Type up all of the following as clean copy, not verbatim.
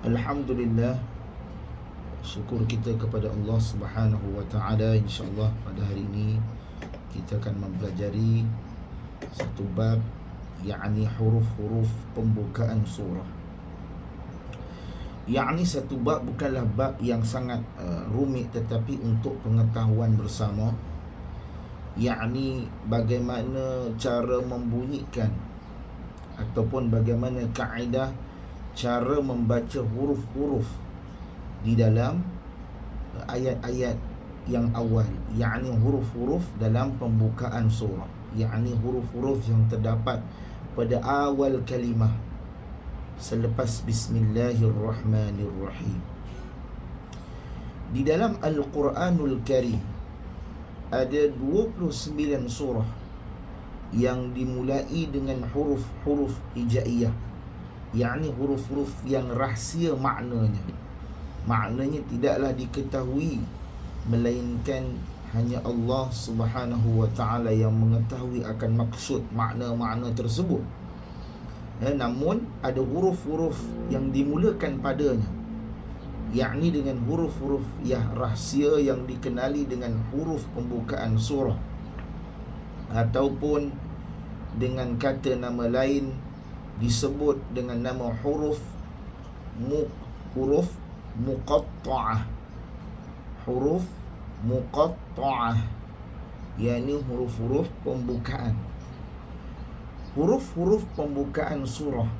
Alhamdulillah, syukur kita kepada Allah Subhanahu wa taala. Insya-Allah pada hari ini kita akan mempelajari satu bab, yakni huruf-huruf pembukaan surah. Yakni satu bab bukanlah bab yang sangat rumit, tetapi untuk pengetahuan bersama, yakni bagaimana cara membunyikan ataupun bagaimana kaedah cara membaca huruf-huruf di dalam ayat-ayat yang awal, yakni huruf-huruf dalam pembukaan surah, yakni huruf-huruf yang terdapat pada awal kalimah selepas Bismillahirrahmanirrahim. Di dalam Al-Quranul Karim ada 29 surah yang dimulai dengan huruf-huruf hijaiyah, yakni huruf-huruf yang rahsia maknanya. Maknanya tidaklah diketahui melainkan hanya Allah Subhanahu wa taala yang mengetahui akan maksud makna-makna tersebut. Namun ada huruf-huruf yang dimulakan padanya, yakni dengan huruf-huruf yang rahsia yang dikenali dengan huruf pembukaan surah, ataupun dengan kata nama lain disebut dengan nama huruf muqatta'ah. Huruf muqatta'ah, yakni huruf-huruf pembukaan. Huruf-huruf pembukaan surah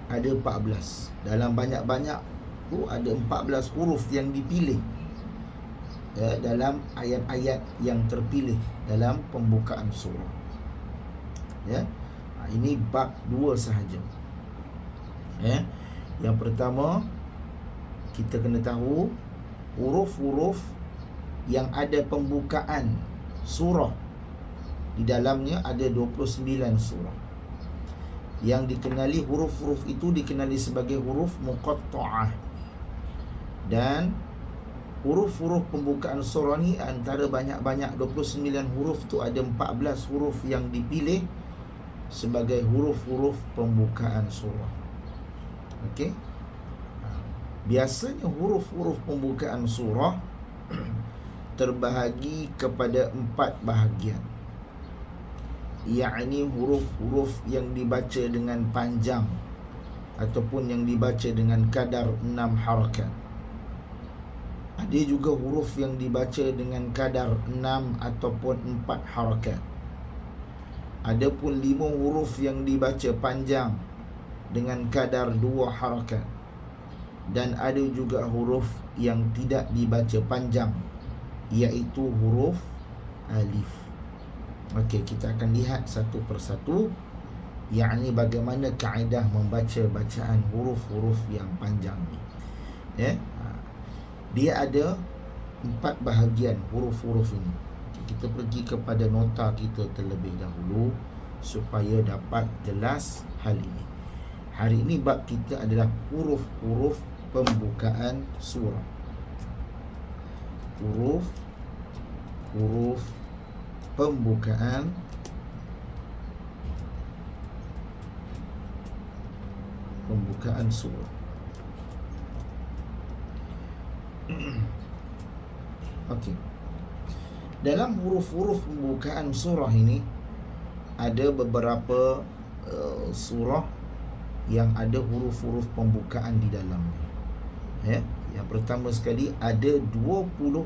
ada 14. Dalam banyak-banyak tu ada 14 huruf yang dipilih dalam ayat-ayat yang terpilih dalam pembukaan surah. Ini bab 2 sahaja. Yang pertama, kita kena tahu huruf-huruf yang ada pembukaan surah. Di dalamnya ada 29 surah. Yang dikenali huruf-huruf itu dikenali sebagai huruf muqatta'ah. Dan huruf-huruf pembukaan surah ni antara banyak-banyak 29 huruf tu ada 14 huruf yang dipilih sebagai huruf-huruf pembukaan surah. Okey. Biasanya huruf-huruf pembukaan surah terbahagi kepada 4 bahagian, yakni huruf-huruf yang dibaca dengan panjang ataupun yang dibaca dengan kadar 6 harakat. Ada juga huruf yang dibaca dengan kadar 6 ataupun 4 harakat. Ada pun 5 huruf yang dibaca panjang dengan kadar 2 harakat. Dan ada juga huruf yang tidak dibaca panjang, iaitu huruf alif. Okey, kita akan lihat satu persatu, yakni bagaimana kaedah membaca bacaan huruf-huruf yang panjang ni. Dia ada 4 bahagian huruf-huruf ini. Kita pergi kepada nota kita terlebih dahulu supaya dapat jelas hal ini. Hari ini bab kita adalah huruf-huruf pembukaan surah. Huruf pembukaan surah. Okey. Dalam huruf-huruf pembukaan surah ini ada beberapa surah yang ada huruf-huruf pembukaan di dalamnya. Yang pertama sekali ada 29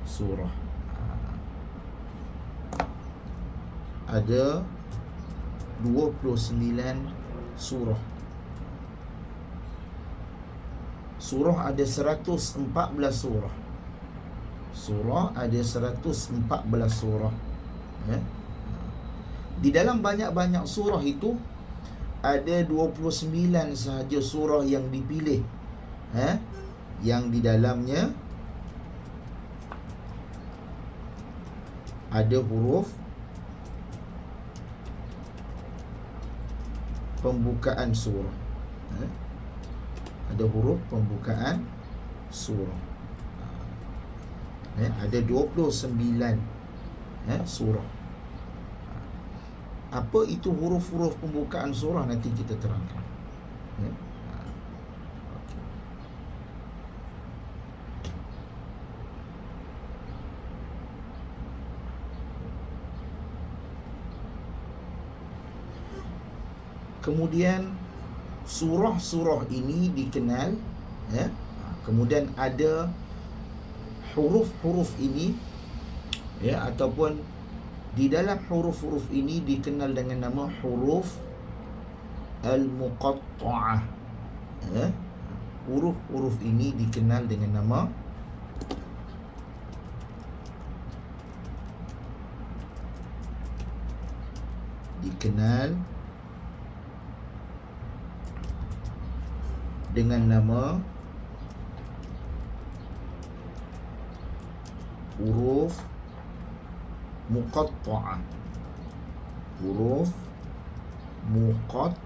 surah. Ada 29 surah. Surah ada 114 surah. Surah ada 114 surah. Di dalam banyak-banyak surah itu ada 29 sahaja surah yang dipilih, yang di dalamnya ada huruf pembukaan surah. Ada huruf pembukaan surah. Ada 29 surah. Apa itu huruf-huruf pembukaan surah nanti kita terangkan. Kemudian surah-surah ini dikenal, ya. Kemudian ada huruf-huruf ini, ya, ataupun di dalam huruf-huruf ini dikenal dengan nama huruf al-muqatta'ah, ya. Huruf-huruf ini dikenal dengan nama huruf muqatta'ah. Huruf muqatta'ah,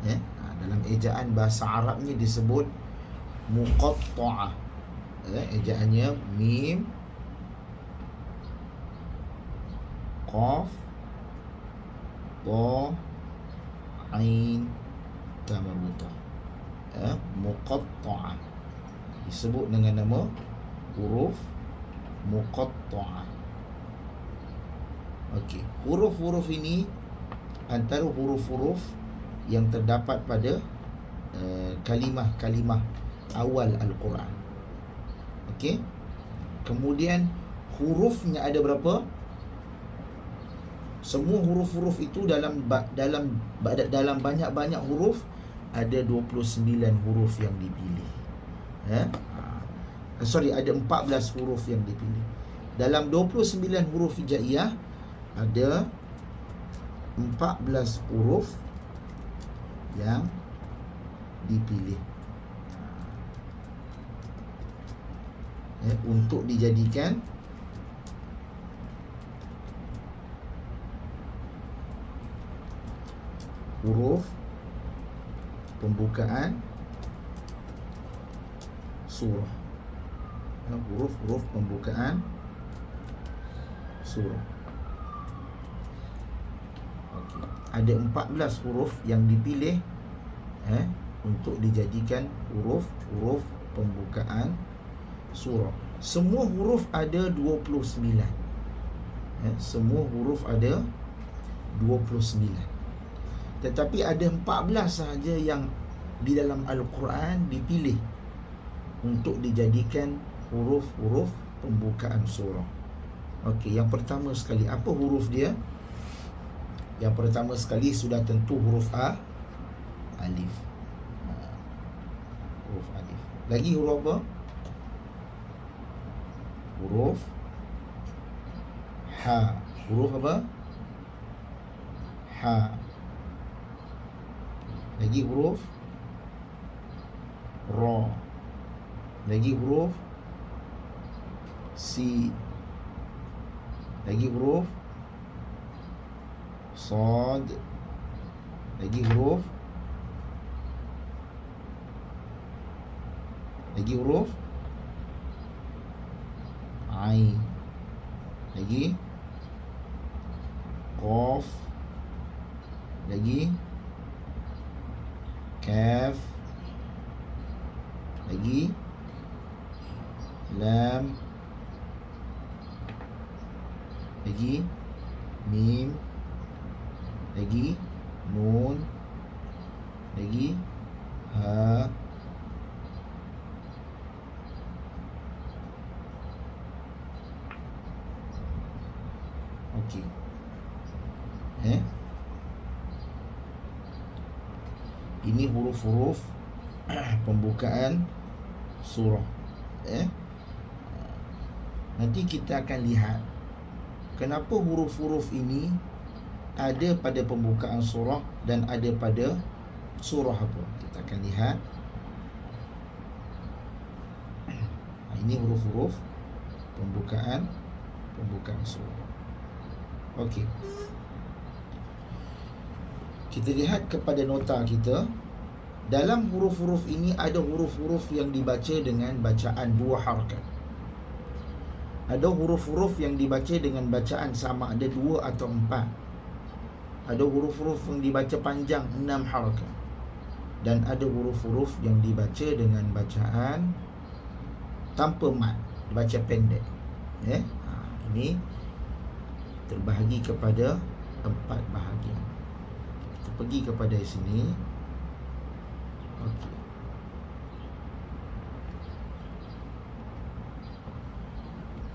ya. Dalam ejaan bahasa Arabnya disebut muqatta'ah, ya. Ejaannya mim, qaf, ta, ain, ta marbutah, ya. Muqatta'ah disebut dengan nama huruf muqatta'ah. Okey, huruf-huruf ini antara huruf-huruf yang terdapat pada kalimah-kalimah awal Al-Quran. Okey. Kemudian hurufnya ada berapa? Semua huruf-huruf itu dalam banyak-banyak huruf ada 29 huruf yang dipilih. Ada 14 huruf yang dipilih. Dalam 29 huruf hijaiyah ada 14 huruf yang dipilih, ya, untuk dijadikan huruf pembukaan surah, ya, huruf-huruf pembukaan surah. Okey, ada 14 huruf yang dipilih, untuk dijadikan huruf-huruf pembukaan surah. Semua huruf ada 29, ya, semua huruf ada 29. Tetapi ada 14 sahaja yang di dalam Al-Quran dipilih untuk dijadikan huruf-huruf pembukaan surah. Okey, yang pertama sekali, apa huruf dia? Yang pertama sekali sudah tentu huruf alif. Huruf alif. Lagi huruf apa? Huruf ha. Huruf apa? Ha. Lagi huruf ra. Lagi huruf sin. Lagi huruf sad. Lagi huruf ain. Lagi qaf. Lagi kaf. Lagi lam. Lagi mim. Lagi nun. Lagi ha. Okey. Ini huruf-huruf pembukaan surah. Nanti kita akan lihat kenapa huruf-huruf ini ada pada pembukaan surah dan ada pada surah apa. Kita akan lihat. Ini huruf-huruf pembukaan surah. Okey. Kita lihat kepada nota kita. Dalam huruf-huruf ini ada huruf-huruf yang dibaca dengan bacaan 2 harakat. Ada huruf-huruf yang dibaca dengan bacaan sama ada 2 atau 4. Ada huruf-huruf yang dibaca panjang 6 harakat. Dan ada huruf-huruf yang dibaca dengan bacaan tanpa mat, dibaca pendek. Ini terbahagi kepada 4 bahagian. Kita pergi kepada sini. Okey.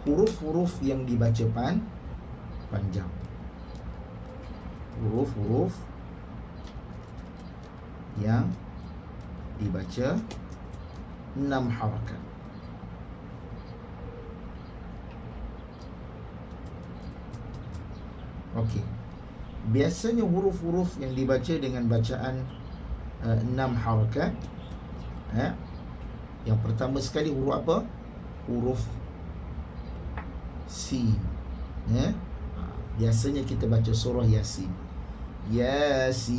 Huruf-huruf yang dibaca panjang. Huruf-huruf yang dibaca 6 harakat. Okey. Biasanya huruf-huruf yang dibaca dengan bacaan 6 harakat, yang pertama sekali huruf apa? Huruf Sin. Biasanya kita baca surah Yasin. Yasin.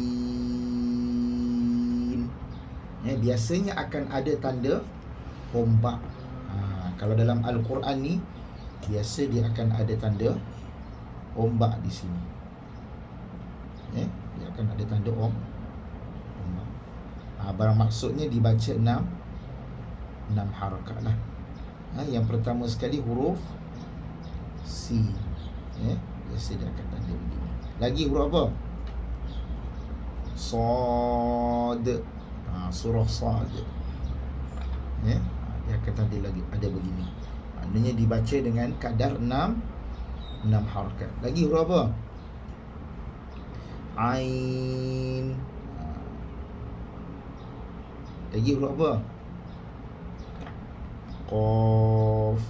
Biasanya akan ada tanda ombak. Kalau dalam Al-Quran ni, biasa dia akan ada tanda ombak di sini. Dia akan ada tanda ombak. Bermaksudnya dibaca 6 harakat lah. Yang pertama sekali huruf Sin. Biasa dia akan tanda begini. Lagi huruf apa? Sad. Surah Sad. Dia akan tanda lagi ada begini. Maknanya dibaca dengan kadar 6 harakat. Lagi huruf apa? Ain. Lagi huruf apa? Qaf.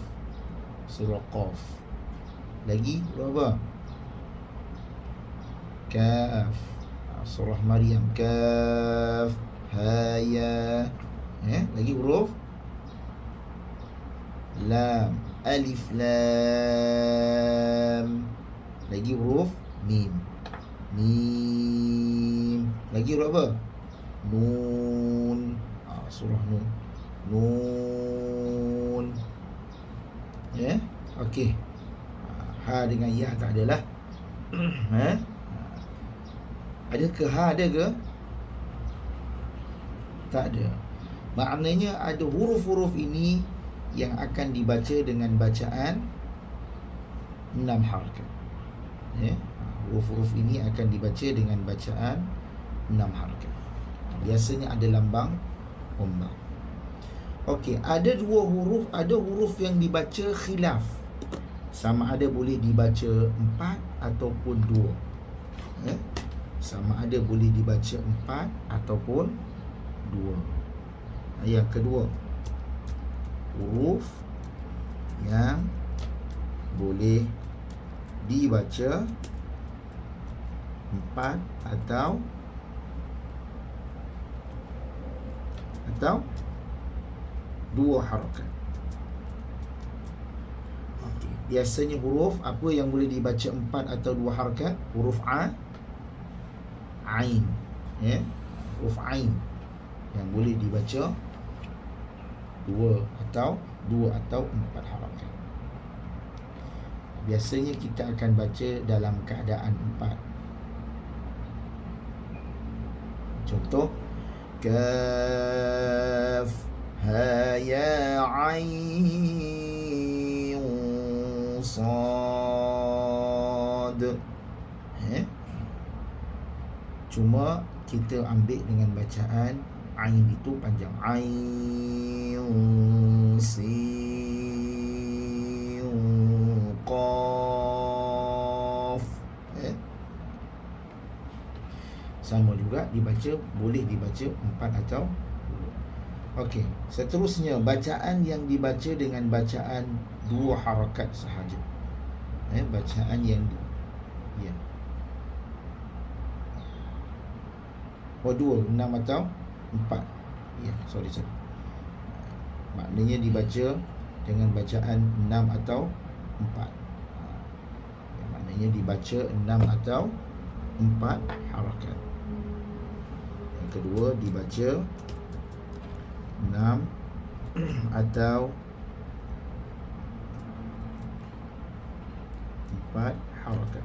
Surah Qaf. Lagi huruf apa? Kaf. Surah Maryam. Kaf. Ha ya. Lagi huruf Lam. Alif Lam. Lagi huruf Mim. Mim. Lagi huruf apa? Nun. Surah Nun. Nun. Okey. Ha dengan ya tak adalah. Ada ke ha ada ke? Tak ada. Maknanya ada huruf-huruf ini yang akan dibaca dengan bacaan 6 harakat. Huruf-huruf ini akan dibaca dengan bacaan 6 harakat. Biasanya ada lambang ombak. Okey, ada huruf yang dibaca khilaf. Sama ada boleh dibaca 4 ataupun 2. Sama ada boleh dibaca 4 ataupun 2. Yang kedua, huruf yang boleh dibaca 4 atau 2 harakat. Biasanya huruf apa yang boleh dibaca 4 atau 2 harakat? Huruf Ain. Huruf Ain yang boleh dibaca 2 atau 4 harakat. Biasanya kita akan baca dalam keadaan 4. Contoh, Kaf Ha Ya Ain Sad. Cuma kita ambil dengan bacaan Ain itu panjang. Ain Sin Qaf. Sama juga dibaca, boleh dibaca 4 atau 2. Okey, seterusnya bacaan yang dibaca dengan bacaan 2 harakat sahaja. Bacaan yang dua, 6 atau 4. Sorry. Maknanya dibaca dengan bacaan 6 atau 4. Maknanya dibaca 6 atau 4 harakat. Yang kedua dibaca 6 atau 4 harakat.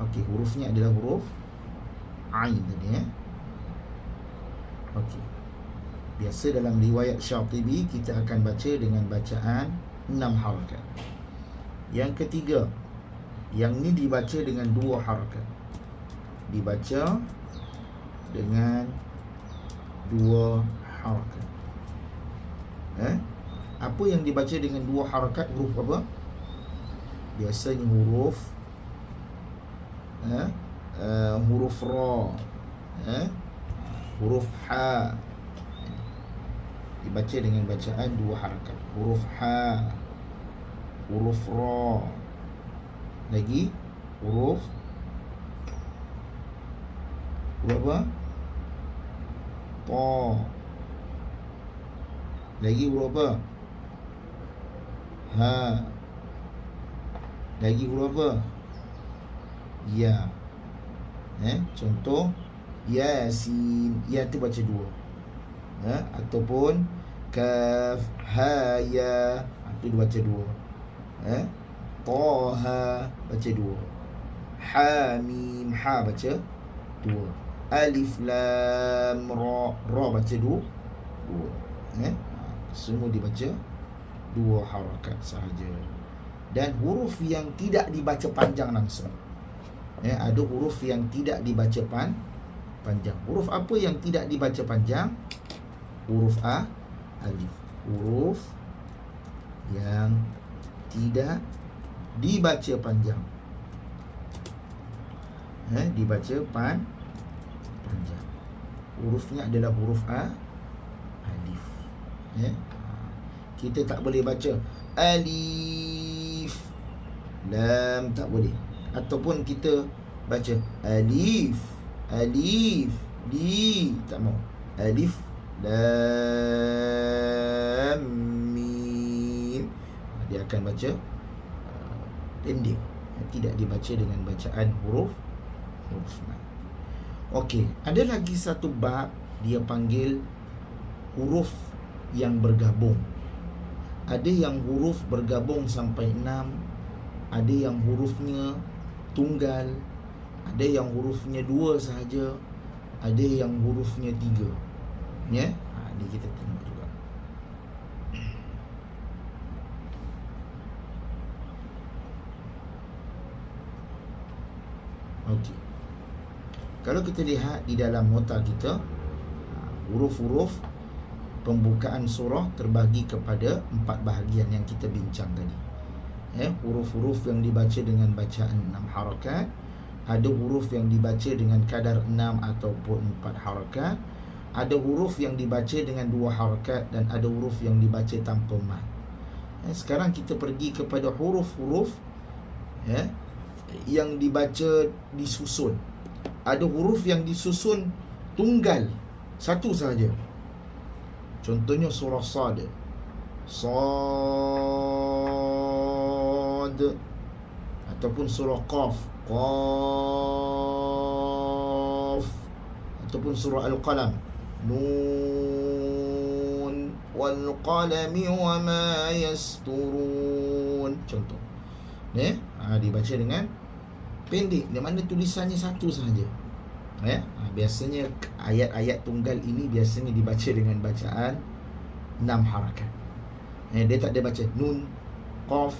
Okey, hurufnya adalah huruf Ain tadi. Okey. Biasa dalam riwayat Syatibi kita akan baca dengan bacaan 6 harakat. Yang ketiga, Yang ni dibaca dengan 2 harakat. Dibaca dengan 2 harakat. Apa yang dibaca dengan 2 harakat? Huruf apa? Biasanya huruf huruf ra, huruf ha. Dibaca dengan bacaan 2 harakat. Huruf ha, huruf ra, lagi huruf apa? Ta. Lagi huruf apa? Ha. Lagi huruf apa? Ya. Contoh Yasin, ya tu baca 2. Ataupun Kaf, Ha, Ya, tu baca 2. Taha baca 2. Ha, Mim, Ha baca 2. Alif, Lam, Ra, Ra baca 2. Semua dibaca 2 harakat sahaja. Dan huruf yang tidak dibaca panjang langsung, ada huruf yang tidak dibaca panjang. Huruf apa yang tidak dibaca panjang? Huruf alif. Huruf yang tidak dibaca panjang, dibaca panjang. Hurufnya adalah huruf alif. Kita tak boleh baca alif lam, tak boleh. Ataupun kita baca alif di, tak mau. Alif lam mim, dia akan baca pendek, tidak dibaca dengan bacaan huruf mad. Okey, ada lagi satu bab, dia panggil huruf yang bergabung. Ada yang huruf bergabung sampai 6, ada yang hurufnya tunggal, ada yang hurufnya 2 sahaja, ada yang hurufnya 3. Ni kita tengok juga. Okey. Kalau kita lihat di dalam nota kita, huruf-huruf pembukaan surah terbagi kepada 4 bahagian yang kita bincang tadi. Huruf-huruf yang dibaca dengan bacaan 6 harakat, ada huruf yang dibaca dengan kadar 6 ataupun 4 harakat, ada huruf yang dibaca dengan 2 harakat, dan ada huruf yang dibaca tanpa mad. Sekarang kita pergi kepada huruf-huruf yang dibaca disusun. Ada huruf yang disusun tunggal, satu sahaja. Contohnya surah Sad. Sad. Ataupun surah Qaf. Qaf. Ataupun surah Al-Qalam. Nun wal qalami wa ma yasturun. Contoh. Dibaca dengan pendek, di mana tulisannya satu sahaja. Biasanya ayat-ayat tunggal ini biasanya dibaca dengan bacaan 6 harakat. Dia tak ada baca nun, qaf,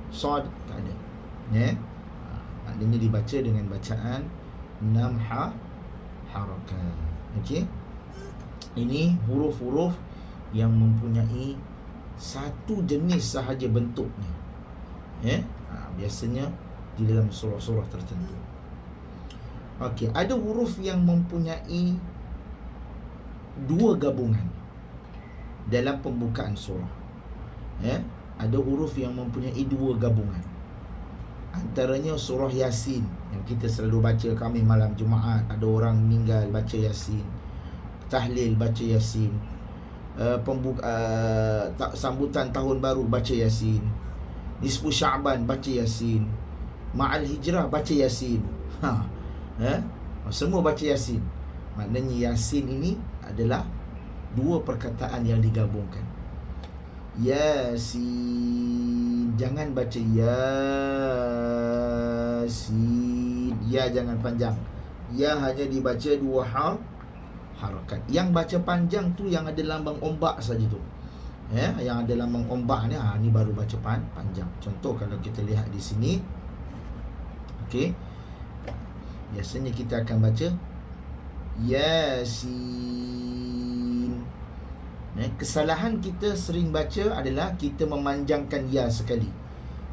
sad, tak ada. Maknanya dibaca dengan bacaan 6 harakat. Okey. Ini huruf-huruf yang mempunyai satu jenis sahaja bentuknya. Biasanya di dalam surah-surah tertentu. Okey, ada huruf yang mempunyai 2 gabungan dalam pembukaan surah. Ada huruf yang mempunyai 2 gabungan. Antaranya surah Yasin yang kita selalu baca kami malam Jumaat. Ada orang meninggal, baca Yasin. Tahlil, baca Yasin. Sambutan tahun baru, baca Yasin. Nisfu Sya'ban, baca Yasin. Ma'al Hijrah, baca Yasin. Semua baca Yasin. Maknanya Yasin ini adalah 2 perkataan yang digabungkan. Yasin, jangan baca Yasin. Ya jangan panjang. Ya hanya dibaca 2 harakat. Yang baca panjang tu yang ada lambang ombak saja tu. Yang ada lambang ombak ni, ni baru baca panjang. Contoh kalau kita lihat di sini, Okey. Biasanya kita akan baca Yasin. Kesalahan kita sering baca adalah kita memanjangkan ya sekali.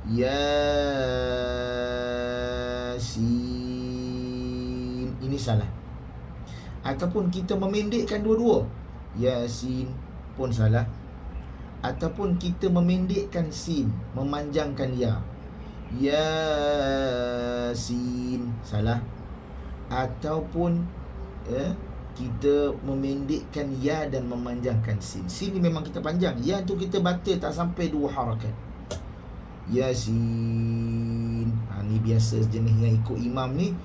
Yasin. Ini salah. Ataupun kita memendekkan dua-dua. Yasin pun salah. Ataupun kita memendekkan sin, memanjangkan ya. Yasin, salah. Ataupun kita memendekkan ya dan memanjangkan sin. Sin ni memang kita panjang. Ya tu kita baca tak sampai 2 harakat. Yasin. Ni biasa jenis yang ikut imam ni.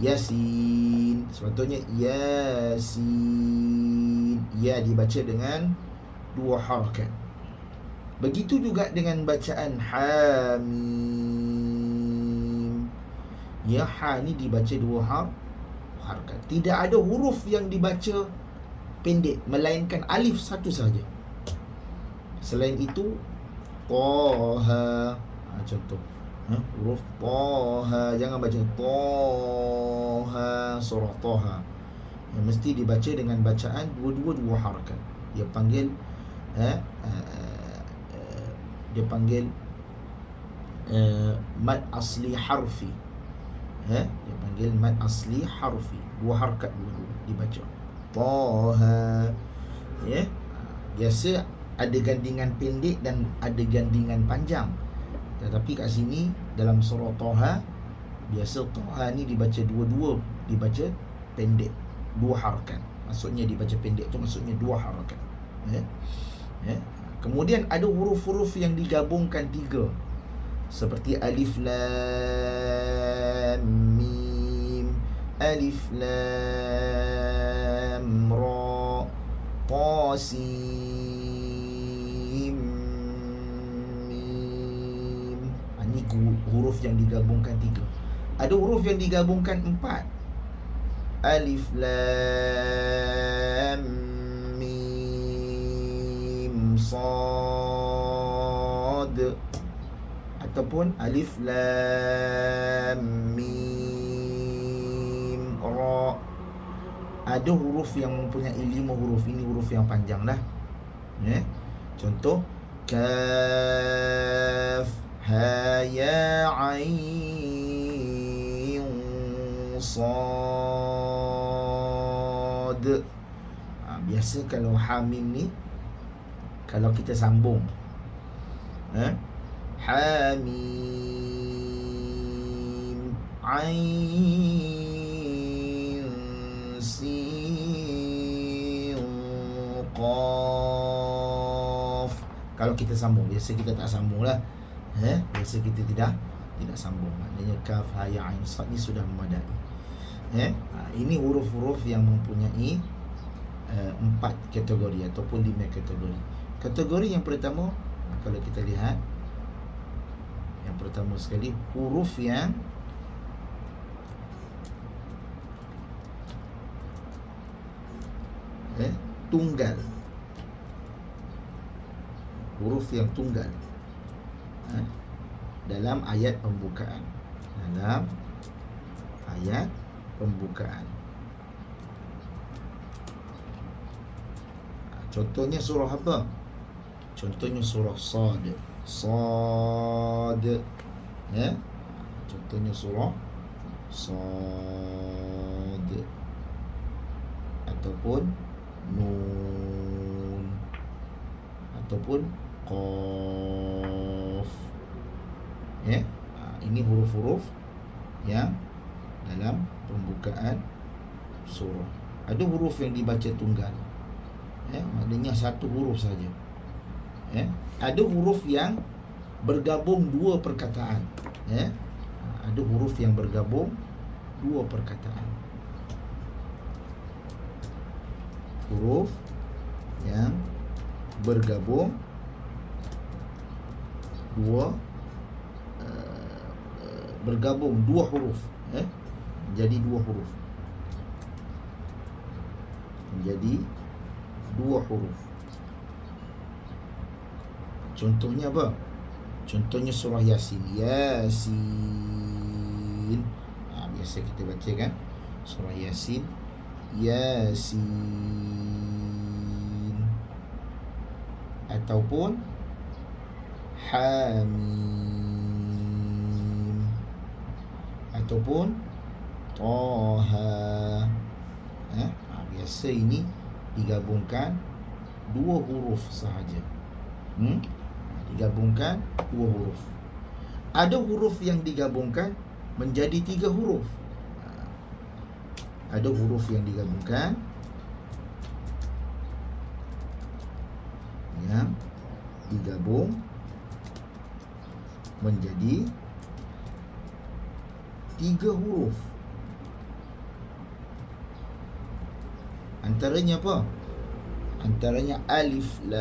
Yasin. Sepatutnya Yasin. Ya dibaca dengan 2 harakat. Begitu juga dengan bacaan Hamim. Ya, ha ni dibaca 2 harakat. Tidak ada huruf yang dibaca pendek, melainkan alif satu saja. Selain itu, Taha. Contoh, huruf Taha. Jangan baca Taha, surah Taha. Yang mesti dibaca dengan bacaan dua harakat. Dia panggil mad asli harfi. Dia panggil mad asli harfi. 2 harakat dulu dibaca. Taha. Biasa ada gandingan pendek dan ada gandingan panjang. Tetapi kat sini dalam surah Taha, biasa Taha ni dibaca dua-dua, dibaca pendek 2 harakat. Maksudnya dibaca pendek tu maksudnya 2 harakat. Kemudian ada huruf-huruf yang digabungkan 3, seperti alif lam mim, alif lam ra, ta sin mim. Ini huruf yang digabungkan 3. Ada huruf yang digabungkan 4. Alif lam mim sad, ataupun alif lam mim ra. Ada huruf yang mempunyai 5 huruf. Ini huruf yang panjang lah. Contoh, kaf ha ya ain sad. Biasa kalau hamim ni, kalau kita sambung, hamim ain sin qaf. Kalau kita sambung, biasa kita tak sambung lah. Biasa kita tidak sambung. Maknanya kaf ha ya ain sad ni sudah memadai. Ini huruf-huruf yang mempunyai 4 kategori ataupun 5 kategori. Kategori yang pertama, kalau kita lihat, yang pertama sekali, huruf yang tunggal. Huruf yang tunggal dalam ayat pembukaan. Dalam ayat pembukaan. Contohnya surah apa? Contohnya surah Sad. Sad. Contohnya surah Sad. Ataupun Nun. Ataupun Qaf. Ini huruf-huruf yang dalam pembukaan surah. Ada huruf yang dibaca tunggal, maknanya satu huruf saja. Ada huruf yang bergabung 2 perkataan. Ada huruf yang bergabung 2 perkataan. Huruf yang bergabung 2 huruf, jadi 2 huruf. Menjadi 2 huruf. Contohnya apa? Contohnya surah Yasin. Yasin. Yasin. Biasa kita baca kan surah Yasin, Yasin, ataupun Hamim, ataupun Taha. Biasa ini digabungkan dua huruf sahaja. Digabungkan dua huruf. Ada huruf yang digabungkan menjadi 3 huruf. Ada huruf yang digabungkan menjadi 3 huruf. Antaranya apa? Antaranya alif, lam,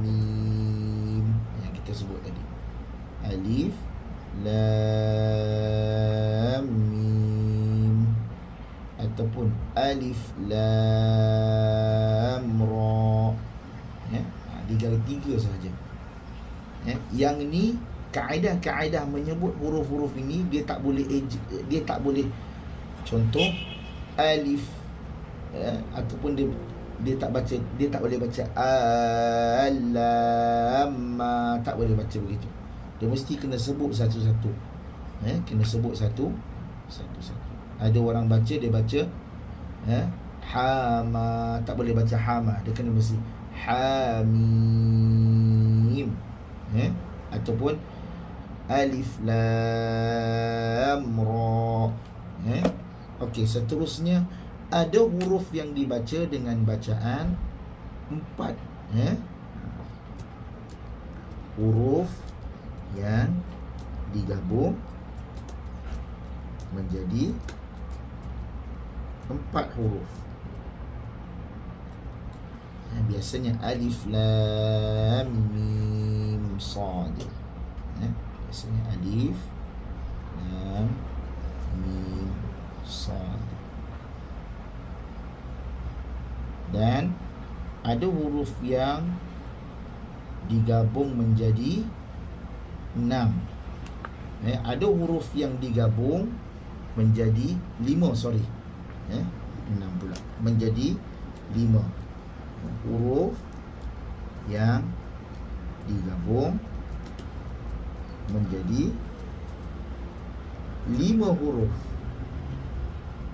mim yang kita sebut tadi. Alif, lam, mim, ataupun alif, lam, ra. Tiga sahaja. Yang ni kaedah-kaedah menyebut huruf-huruf ini dia tak boleh contoh alif, ataupun dia tak boleh baca alamma, tak boleh baca begitu. Dia mesti kena sebut satu-satu. Kena sebut satu-satu. Ada orang baca, dia baca hama, tak boleh baca hama, dia kena mesti hamim, ataupun alif lam ra. Okey, seterusnya ada huruf yang dibaca dengan bacaan 4. Huruf yang digabung menjadi 4 huruf. Biasanya alif lam mim sad. Biasanya alif lam mim sad. Dan ada huruf yang digabung menjadi 6. Ada huruf yang digabung menjadi 5, 6 pula, menjadi 5. Huruf yang digabung menjadi 5 huruf.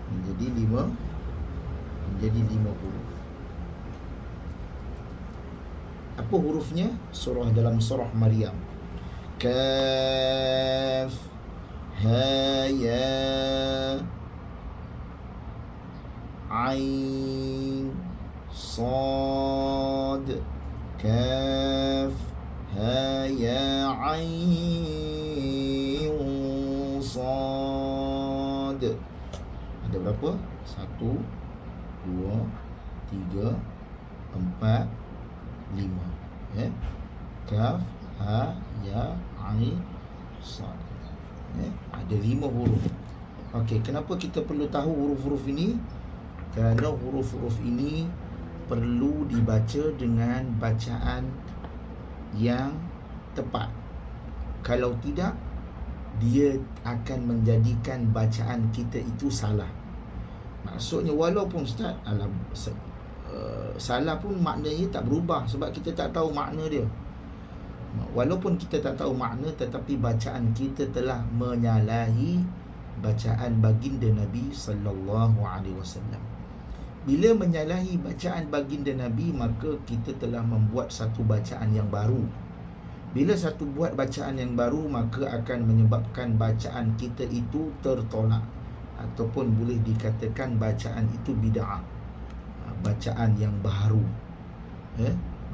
Menjadi 5 huruf. Apa hurufnya? Dalam surah Maryam. Kaf, ha, ya, ain, sad. Kaf, ha, ya, ain, sad. Ada berapa? 1, 2, 3, 4, 5. Kaf, ha, ya, ain, sad. Ada 5 huruf. Okey, kenapa kita perlu tahu huruf-huruf ini? Kerana huruf-huruf ini perlu dibaca dengan bacaan yang tepat. Kalau tidak, dia akan menjadikan bacaan kita itu salah. Maksudnya walaupun Ustaz, salah pun maknanya tak berubah sebab kita tak tahu makna dia. Walaupun kita tak tahu makna, tetapi bacaan kita telah menyalahi bacaan baginda Nabi sallallahu alaihi wasallam. Bila menyalahi bacaan baginda Nabi, maka kita telah membuat satu bacaan yang baru. Bila buat bacaan yang baru, maka akan menyebabkan bacaan kita itu tertolak, ataupun boleh dikatakan bacaan itu bid'ah, bacaan yang baru.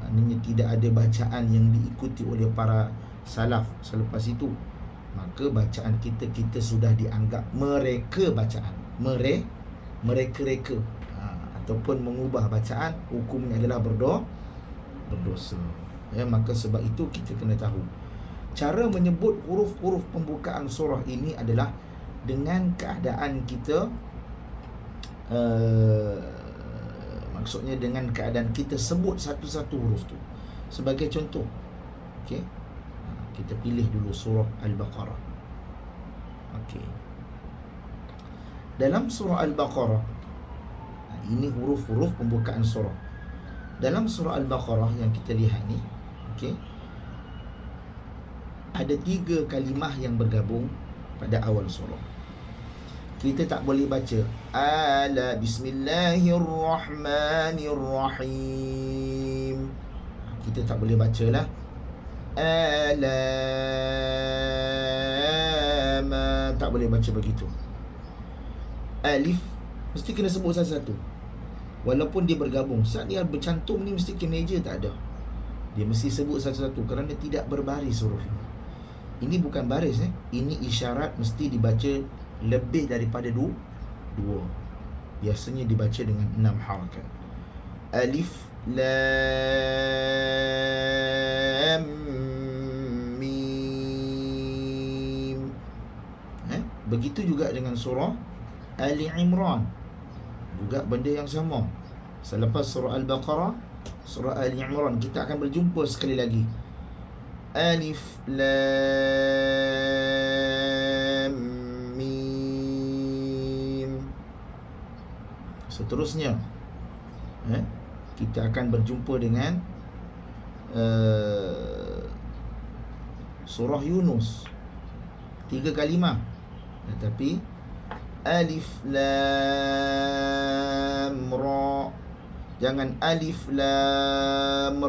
Maknanya tidak ada bacaan yang diikuti oleh para salaf selepas itu. Maka bacaan kita sudah dianggap mereka bacaan, mereka-reka, ataupun mengubah bacaan, hukumnya adalah berdosa. Maka sebab itu kita kena tahu cara menyebut huruf-huruf pembukaan surah ini adalah dengan keadaan kita, maksudnya dengan keadaan kita sebut satu-satu huruf tu. Sebagai contoh, okey, kita pilih dulu surah Al-Baqarah. Okey. Dalam surah Al-Baqarah, ini huruf-huruf pembukaan surah. Dalam surah Al-Baqarah yang kita lihat ni, okey, ada 3 kalimah yang bergabung pada awal surah. Kita tak boleh baca ala bismillahirrahmanirrahim. Kita tak boleh bacalah alama, tak boleh baca begitu. Alif mesti kena sebut satu-satu, walaupun dia bergabung. Saat dia bercantum ni mesti kena eja, tak ada. Dia mesti sebut satu-satu kerana tidak berbaris huruf ini. Ini bukan baris, ini isyarat mesti dibaca lebih daripada dua. Biasanya dibaca dengan 6 harakat. Alif lam mim. Begitu juga dengan surah Ali Imran, juga benda yang sama. Selepas surah Al-Baqarah, surah Ali Imran, kita akan berjumpa sekali lagi. Alif lam mim. Seterusnya kita akan berjumpa dengan surah Yunus, 3 kalimah, tetapi alif lam ra. Jangan alif lam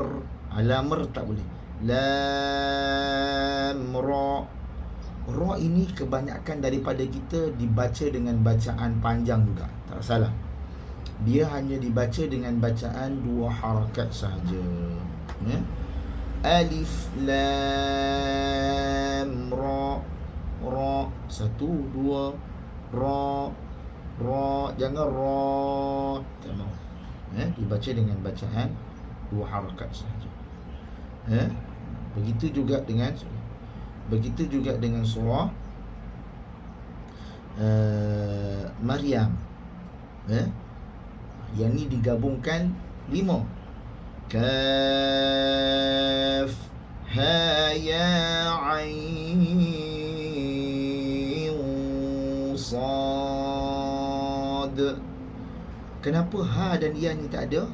lamr, tak boleh. Lam ra. Ra ini kebanyakan daripada kita dibaca dengan bacaan panjang juga, tak salah. Dia hanya dibaca dengan bacaan 2 harakat sahaja. Alif lam ra. Ra 1 2 ra. Ra, jangan ra, tak mau. Dibaca dengan bacaan 2 harakat sahaja. Begitu juga dengan surah Maryam. Yang ni digabungkan 5. Kaf ha ya ain sad. Kenapa ha dan ya ni tak ada?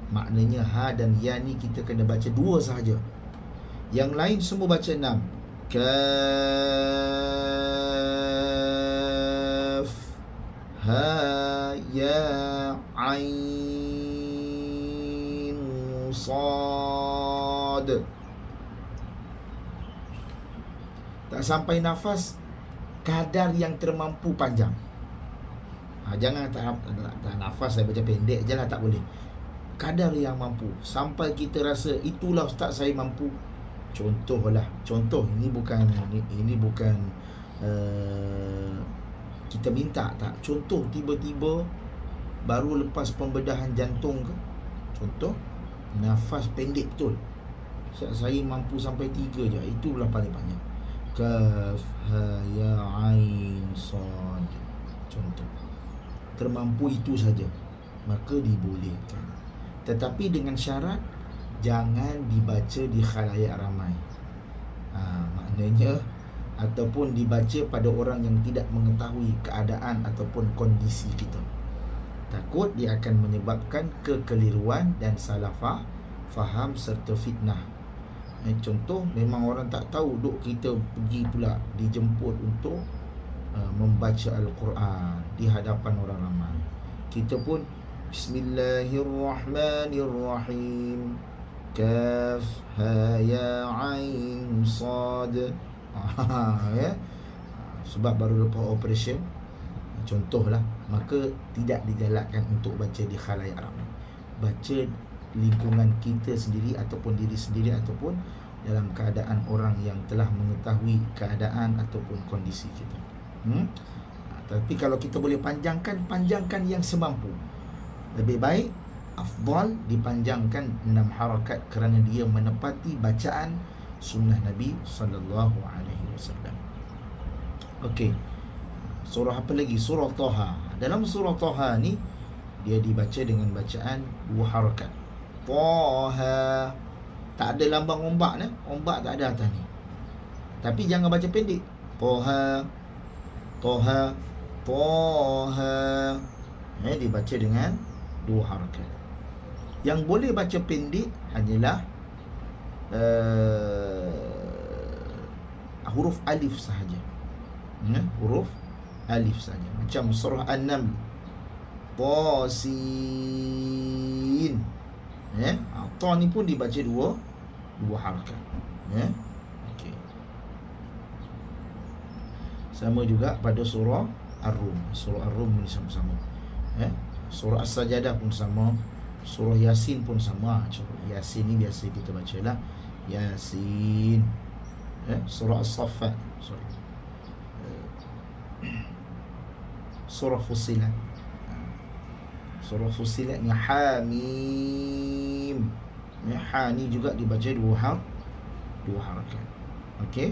Maknanya ha dan ya ni kita kena baca 2 sahaja. Yang lain semua baca 6. Kaf ha ya ain sad. Tak sampai nafas, kadar yang termampu panjang. Jangan tak nafas saya baca pendek je lah, tak boleh. Kadar yang mampu, sampai kita rasa itulah ustaz saya mampu. Contoh, ini bukan kita minta, tak. Contoh, tiba-tiba baru lepas pembedahan jantung ke, contoh, nafas pendek betul, saya mampu sampai 3 je, itulah paling banyak. Kaf ha ya ain sad. Contoh, termampu itu saja, maka dibolehkan. Tetapi dengan syarat jangan dibaca di khalayak ramai. Maknanya ataupun dibaca pada orang yang tidak mengetahui keadaan ataupun kondisi kita. Takut dia akan menyebabkan kekeliruan dan salah faham serta fitnah. Contoh, memang orang tak tahu, duk kita pergi pula dijemput untuk membaca Al-Quran di hadapan orang ramai. Kita pun Bismillahirrahmanirrahim. Kaf ha ya ain sad. Sebab baru lepas operation, contohlah, maka tidak digalakkan untuk baca di khalayak ramai. Baca lingkungan kita sendiri ataupun diri sendiri, ataupun dalam keadaan orang yang telah mengetahui keadaan ataupun kondisi kita. Tapi kalau kita boleh panjangkan yang semampu. Lebih baik, afdal dipanjangkan 6 harakat kerana dia menepati bacaan sunnah Nabi sallallahu alaihi wasallam. Okey. Surah apa lagi? Surah Taha. Dalam surah Taha ni dia dibaca dengan bacaan 2 harakat. Taha. Tak ada lambang ombak ni. Ombak tak ada atas ni. Tapi jangan baca pendek. Taha. Toha, Toha. Dibaca dengan 2 harakat. Yang boleh baca pendek hanyalah huruf alif sahaja. Huruf alif sahaja. Macam surah An-Naml, Tasin. Ta ni pun dibaca dua harakat. Okey. Sama juga pada surah Ar-Rum. Surah Ar-Rum ni sama-sama. Surah As-Sajadah pun sama. Surah Yasin pun sama. Yasin ni biasa kita baca lah, Yasin. Surah As-Saffat, Surah Fussilat. Surah Fussilat ni Hamim. Ha ni juga dibaca dua harakat. Okey.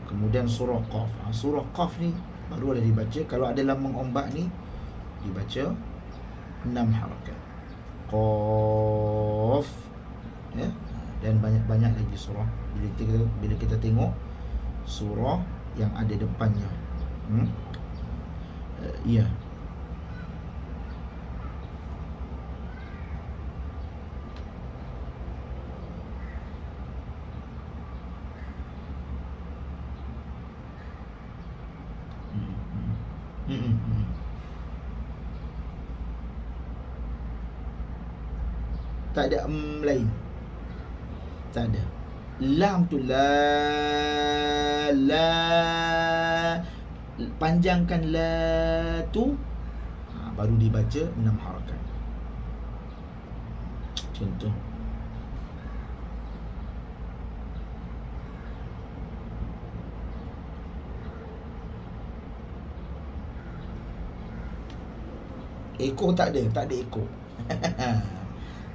Kemudian surah Qaf. Surah Qaf ni baru ada dibaca. Kalau ada lambang ombak ni dibaca 6 harakat. Qaf. Dan banyak-banyak lagi surah. Bila kita tengok surah yang ada depannya. Ya. Tak ada lain. Tak ada. Lam tu la, panjangkan la tu, baru dibaca 6 harakat. Contoh, ekor tak ada ekor.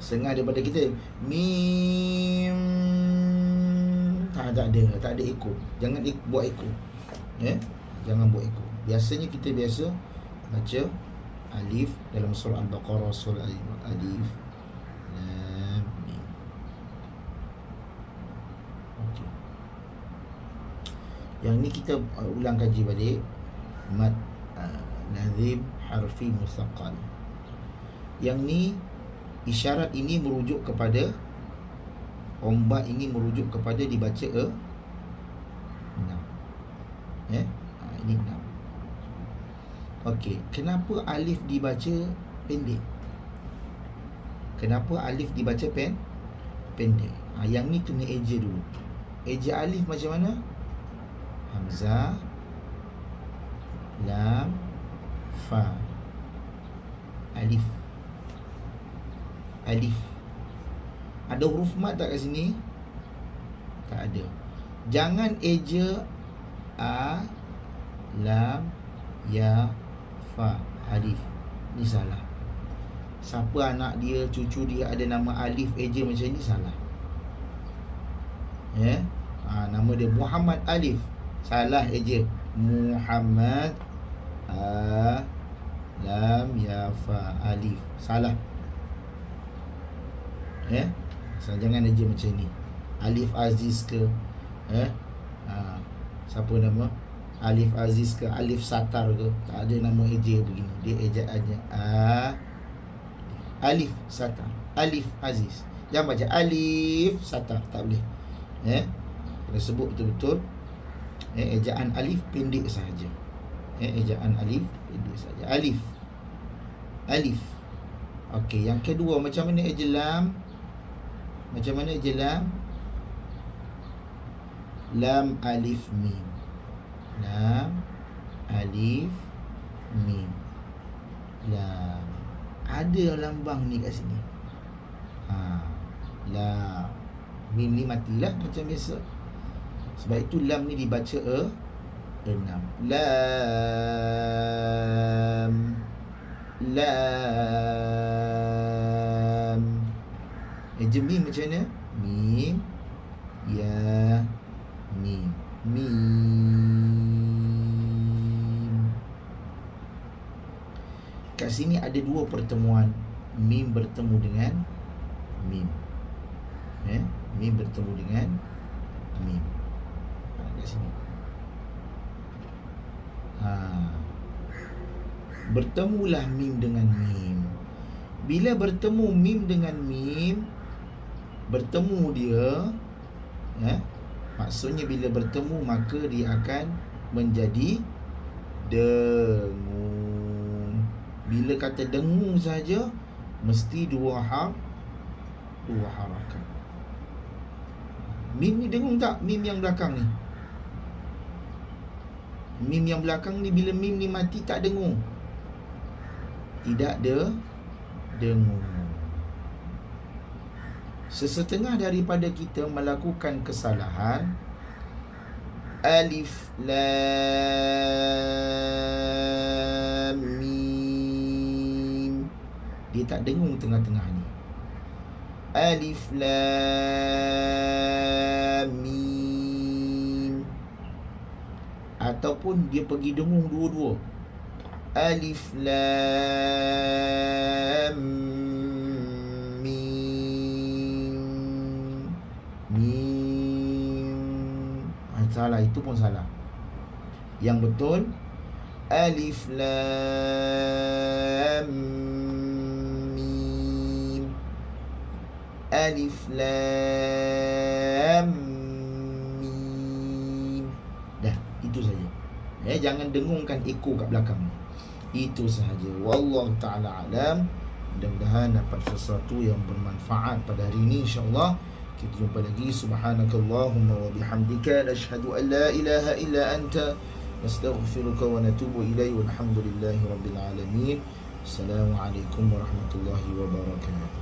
Setengah daripada kita mim, tak ada ekor. Jangan buat ekor. Jangan buat ekor. Biasanya kita baca alif dalam surah Al-Baqarah, surah alif lam mim. Okey. Yang ni kita ulang kaji balik. Mad nazim harfi musaqqal. Yang ni, isyarat ini merujuk kepada ombak, ini merujuk kepada dibaca 6. Ini 6. Okey, kenapa alif dibaca pendek? Kenapa alif dibaca pendek? Yang ni kena eja dulu. Eja alif macam mana? Hamzah, lam, fa. Alif. Ada huruf mat tak kat sini? Tak ada. Jangan eja a, lam, ya, fa, alif. Ni salah. Siapa anak dia, cucu dia ada nama alif, eja macam ni, salah. Nama dia Muhammad Alif, salah eja. Muhammad a, lam, ya, fa, alif, salah. So, jangan eja macam ni. Alif Aziz ke, siapa nama Alif Aziz ke, Alif Satar ke, tak ada nama eja begini. Dia ejaannya Alif Satar, Alif Aziz. Jangan baca Alif Satar, tak boleh. Kena sebut betul-betul. Ejaan alif pendek sahaja. Ejaan alif pendek sahaja. Alif. Okey, yang kedua, macam mana eja lam? Lam, alif, mim. Lam, alif, mim. Lam. Ada lambang ni kat sini. Lam. Mim ni matilah macam biasa. Sebab itu lam ni dibaca 6. Lam. Eja mim macam mana? Mim, ya, mim. Kat sini ada 2 pertemuan. Mim bertemu dengan mim. Mim bertemu dengan mim. Kat sini. Bertemulah mim dengan mim. Bila bertemu mim dengan mim, bertemu dia, maksudnya bila bertemu maka dia akan menjadi dengung. Bila kata dengung saja, mesti dua harakat. Mim ni dengung tak? Mim yang belakang ni. Mim yang belakang ni, bila mim ni mati tak dengung. Tidak ada dengung. Sesetengah daripada kita melakukan kesalahan. Alif lam mim, dia tak dengung tengah-tengah ni. Alif lam mim. Ataupun dia pergi dengung dua-dua. Alif lam mim. Salah, itu pun salah. Yang betul alif lam mim. Alif lam mim. Dah, itu saja. Jangan dengungkan ekor kat belakang. Itu sahaja. Wallahu ta'ala alam. Mudah-mudahan dapat sesuatu yang bermanfaat pada hari ini, insya-Allah. Kita jumpa lagi. Subhanakallahumma wa bihamdika, nashhadu an la ilaha illa anta, nastaghfiruka wa natubu ilaihi, walhamdulillahi rabbil alamin. Assalamualaikum warahmatullahi wabarakatuh.